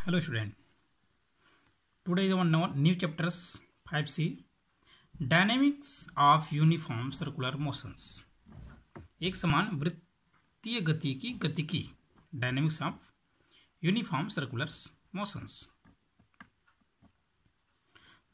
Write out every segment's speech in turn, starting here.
Hello student. Today is our new chapters 5C Dynamics of Uniform Circular Motions. एक समान वृत्तीय गति की गतिकी Dynamics of Uniform Circular Motions.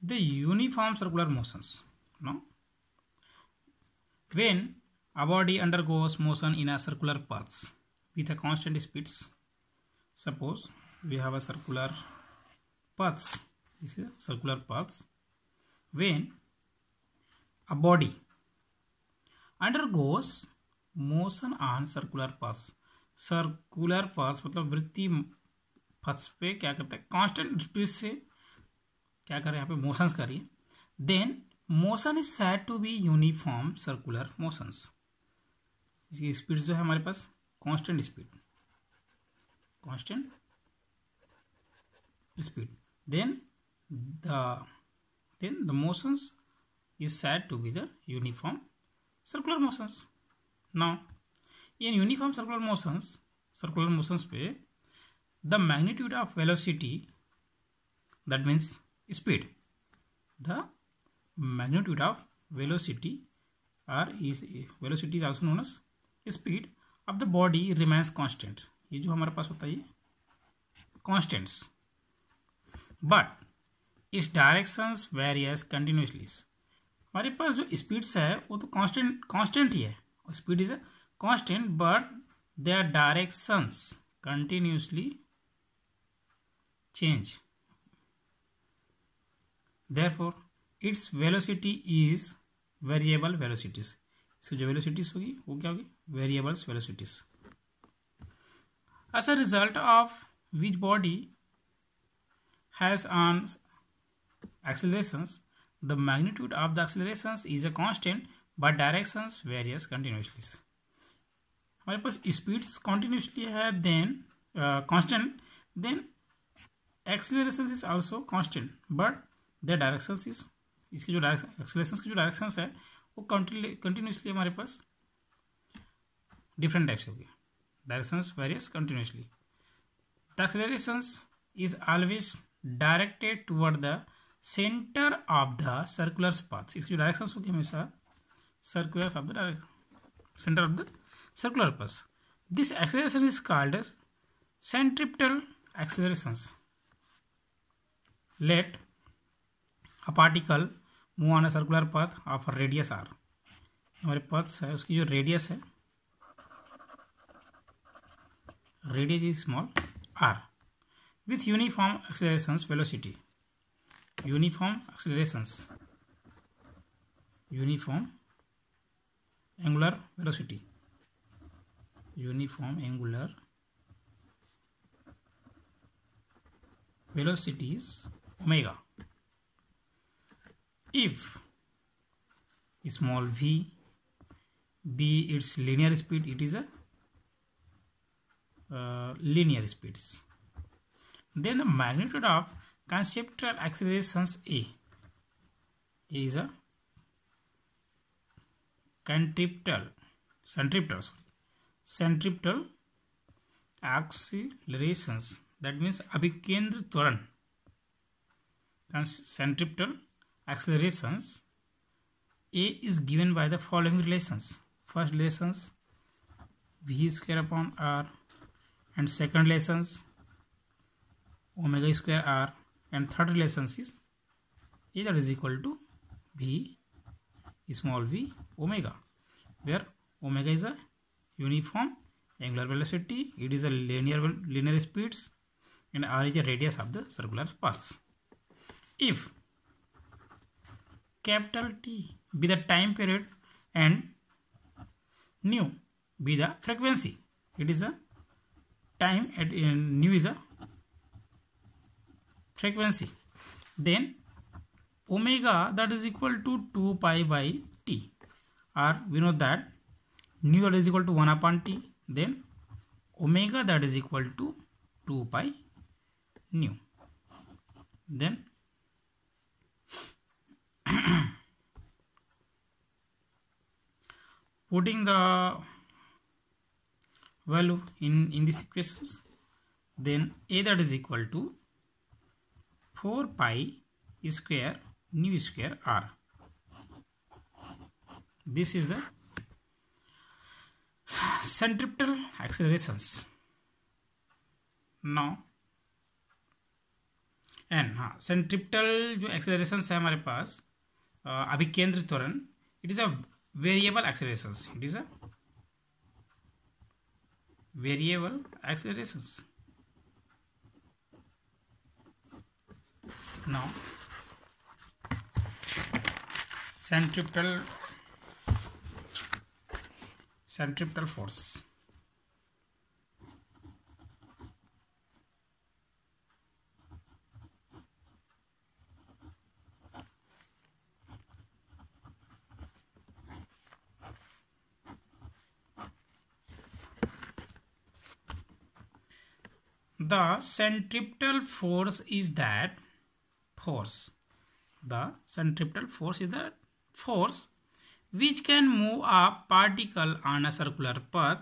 The uniform circular motions. No? When a body undergoes motion in a circular path with a constant speeds, suppose we have a circular paths. This is a circular paths. When a body undergoes motion on circular paths, circular paths मतलब वृत्तीय पथ पे क्या करता है, constant speed से क्या कर रहे हैं, यहाँ पे मोशंस कर रही है. Then motion is said to be uniform circular motions. इसकी स्पीड जो है हमारे पास constant speed, constant speed, then the motions is said to be the uniform circular motions. Now in uniform circular motions पे the magnitude of velocity, that means speed, the magnitude of velocity velocity is also known as speed of the body remains constant. ये जो हमारे पास होता है ये constants, but इस directions various continuously. हमारे पास जो स्पीड्स है वो तो कांस्टेंट ही है, speed is a constant, but their directions continuously change. Therefore its velocity is variable velocities. इसकी जो वेलोसिटीज होगी वो क्या होगी, variables velocities. As a result of which body has on accelerations, the magnitude of the accelerations is a constant but directions varies continuously. हमारे पास speeds continuously है, then constant, then accelerations is also constant but their directions is, इसकी जो accelerations की जो directions है वो continuously हमारे पास different types होगी. Directions varies continuously. The accelerations is always directed toward the center of the circular path. इसकी direction होगी हमेशा circular of the center of the circular path. This acceleration is called as centripetal accelerations. Let a particle move on a circular path of a radius r. हमारे path है उसकी जो radius है, radius is small r, with uniform accelerations velocity, uniform accelerations, uniform angular velocity, uniform angular velocity is omega. If small v be its linear speed, it is a linear speeds. Then the magnitude of conceptual accelerations A is a centripetal accelerations, that means अभिकेंद्र त्वरण. Centripetal accelerations A is given by the following relations. First relations v square upon r, and second relations omega square r, and third relation is A that is equal to v small v omega, where omega is a uniform angular velocity, it is a linear speeds, and r is the radius of the circular paths. If capital T be the time period and nu be the frequency, it is a time at nu is a frequency, then omega that is equal to 2 pi by t, or we know that nu that is equal to 1 upon t, then omega that is equal to 2 pi nu. Then putting the value in these equations, then A that is equal to 4 pi square nu square r. This is the centripetal accelerations. Now and हाँ centripetal जो accelerations है हमारे पास अभिकेंद्र त्वरण, it is a variable accelerations. It is a variable accelerations. Now centripetal force. The centripetal force is that force. The centripetal force is that force which can move a particle on a circular path.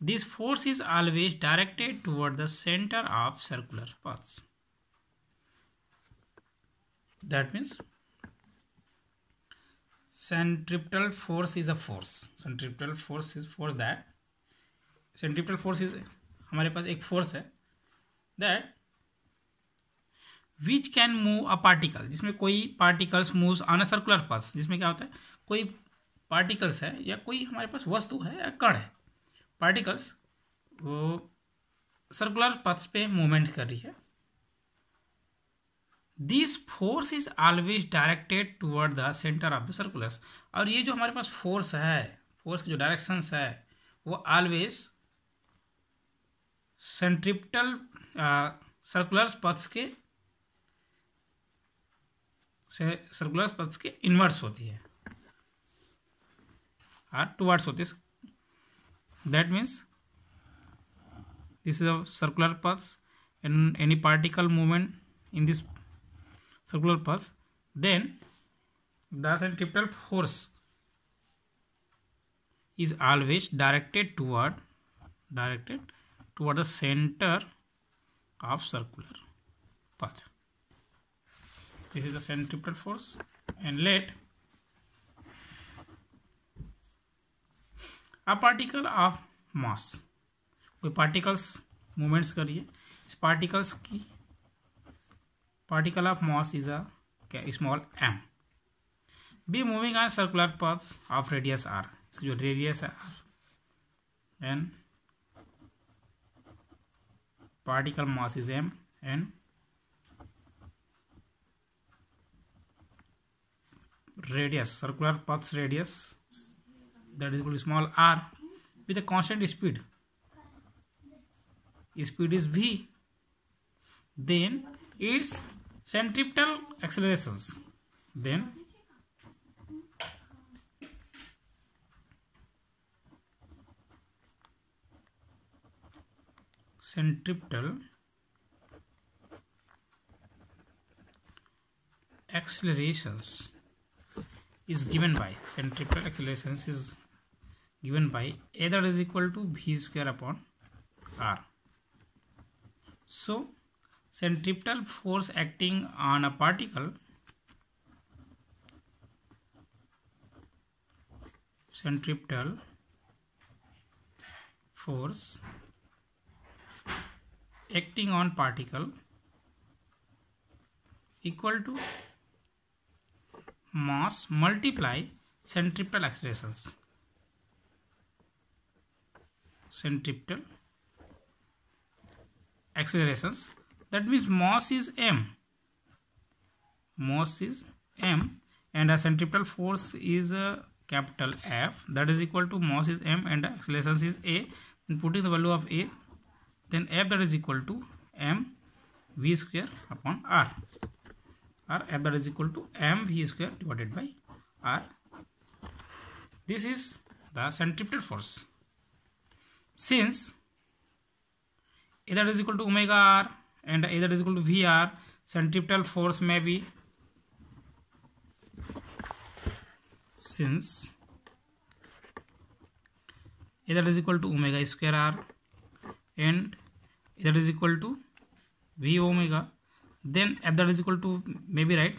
This force is always directed toward the center of circular paths. That means centripetal force is a force. Centripetal force is for that. Centripetal force is हमारे पास एक force है that which can move a particle, जिसमें कोई particles moves on a circular path. जिसमें क्या होता है, कोई particles है या कोई हमारे पास वस्तु है या कण है, particles वो circular paths पे मूवमेंट कर रही है. This force is always directed toward the center of the circulars. और ये जो हमारे पास फोर्स है, फोर्स की जो डायरेक्शंस है वो ऑलवेज सेंट्रिपेटल सर्कुलर पथ्स के इनवर्स होती है और टुवर्ड्स होती है. That means this is a circular paths and any particle movement in this circular path, then the centripetal force is always directed toward the center of circular path. This is the centripetal force. And let a particle of mass, कोई particles movements कर रही है, इस particles की particle of mass is a small m, be moving on circular paths of radius r. इसकी जो radius है r and particle mass is m and radius, circular paths radius, that is equal to small r with a constant speed. Speed is v. Then its centripetal accelerations, then centripetal accelerations is given by a that is equal to v square upon r. So centripetal force acting on a particle, centripetal force acting on particle equal to mass multiply centripetal accelerations. Centripetal accelerations, that means mass is m, and a centripetal force is a capital F, that is equal to mass is m and accelerations is a. And putting the value of a, then F that is equal to m v square upon r, or F that is equal to m v square divided by r. This is the centripetal force. Since a that is equal to omega r and a that is equal to Vr, centripetal force may be, since a that is equal to omega square r and that is equal to v omega. Then f that is equal to, maybe right,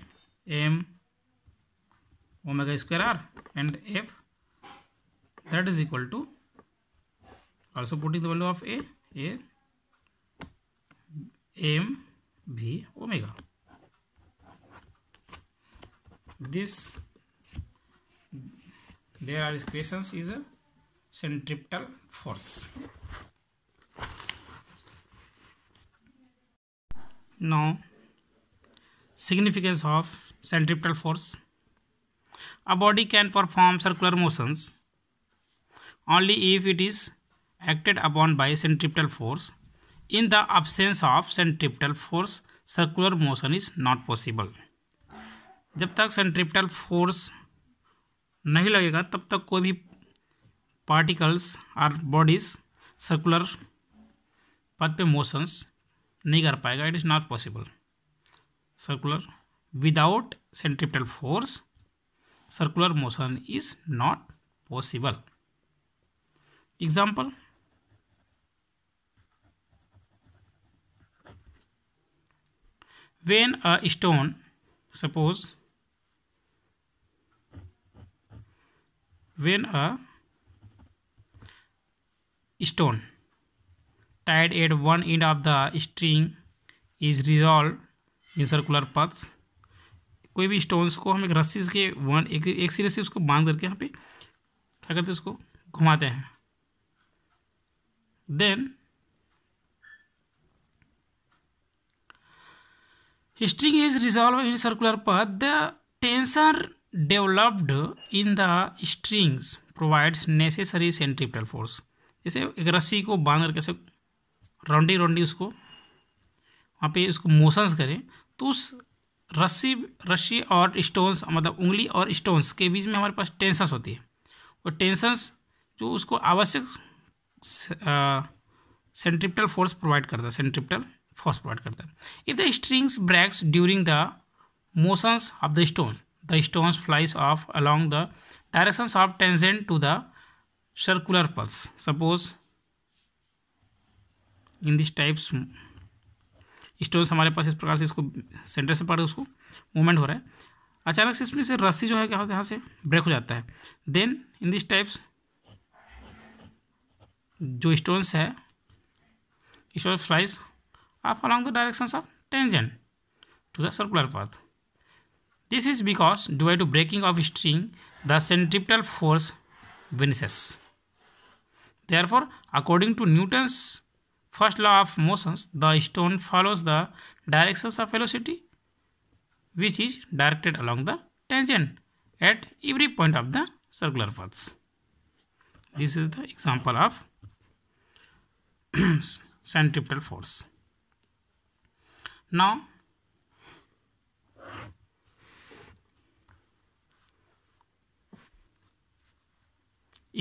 m omega square r, and f that is equal to, also putting the value of a m v omega. This there are equations is a centripetal force. Now, significance of centripetal force. A body can perform circular motions only if it is acted upon by centripetal force. In the absence of centripetal force, circular motion is not possible. जब तक centripetal force नहीं लगेगा तब तक कोई भी particles और bodies circular पथ पे मोशंस नहीं कर पाएगा. It is not possible. Circular without centripetal force circular motion is not possible. Example, when a stone, suppose when a stone tied at one end of the string is resolved in circular paths. कोई भी stones को हम एक रस्सी के एक सिरे से उसको बांध करके यहाँ पे क्या करते हैं, उसको घुमाते हैं. Then string is resolved in circular path. The tensor developed in the strings provides necessary centripetal force. जैसे एक रस्सी को बांध करके ऐसे राउंडी उसको वहाँ पे उसको मोशंस करें तो उस रस्सी और स्टोन्स, मतलब उंगली और स्टोन्स के बीच में हमारे पास टेंशंस होती है. और टेंशंस जो उसको आवश्यक सेंट्रिपेटल फोर्स प्रोवाइड करता है, सेंट्रिपेटल फोर्स प्रोवाइड करता है. If the strings breaks during the motions of the stones flies off along the directions of tangent to the circular pulse. Suppose in this types stones हमारे पास इस प्रकार से इसको सेंटर से पकड़ उसको मूवमेंट हो रहा है. अचानक से इसमें से रस्सी जो है क्या होता है, यहाँ से ब्रेक हो जाता है. देन इन दिस टाइप्स जो स्टोन्स है, stone flies off along the directions of tangent to the circular path. This is because due to breaking of string the centripetal force vanishes. Therefore, according to Newton's first law of motions, the stone follows the directions of velocity, which is directed along the tangent at every point of the circular paths. This is the example of centripetal force. Now,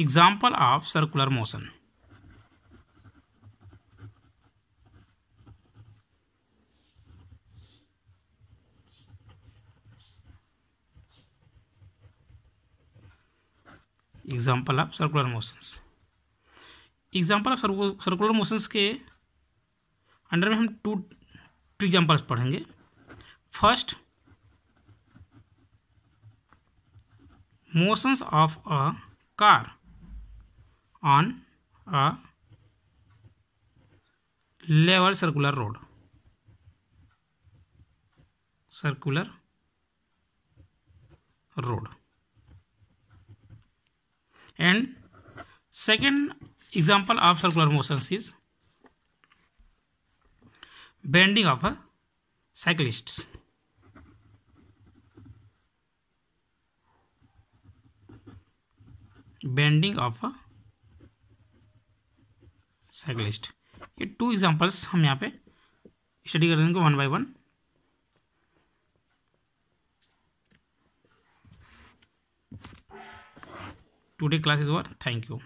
example of circular motion. Example of circular motions. Example of circular motions के under में हम two examples पढ़ेंगे. First, motions of a car on a level circular road. And second example of circular motions is bending of a cyclist. Bending of a cyclist. ये to examples हम यहाँ पे study कर देंगे one by one. Today class is over. Thank you.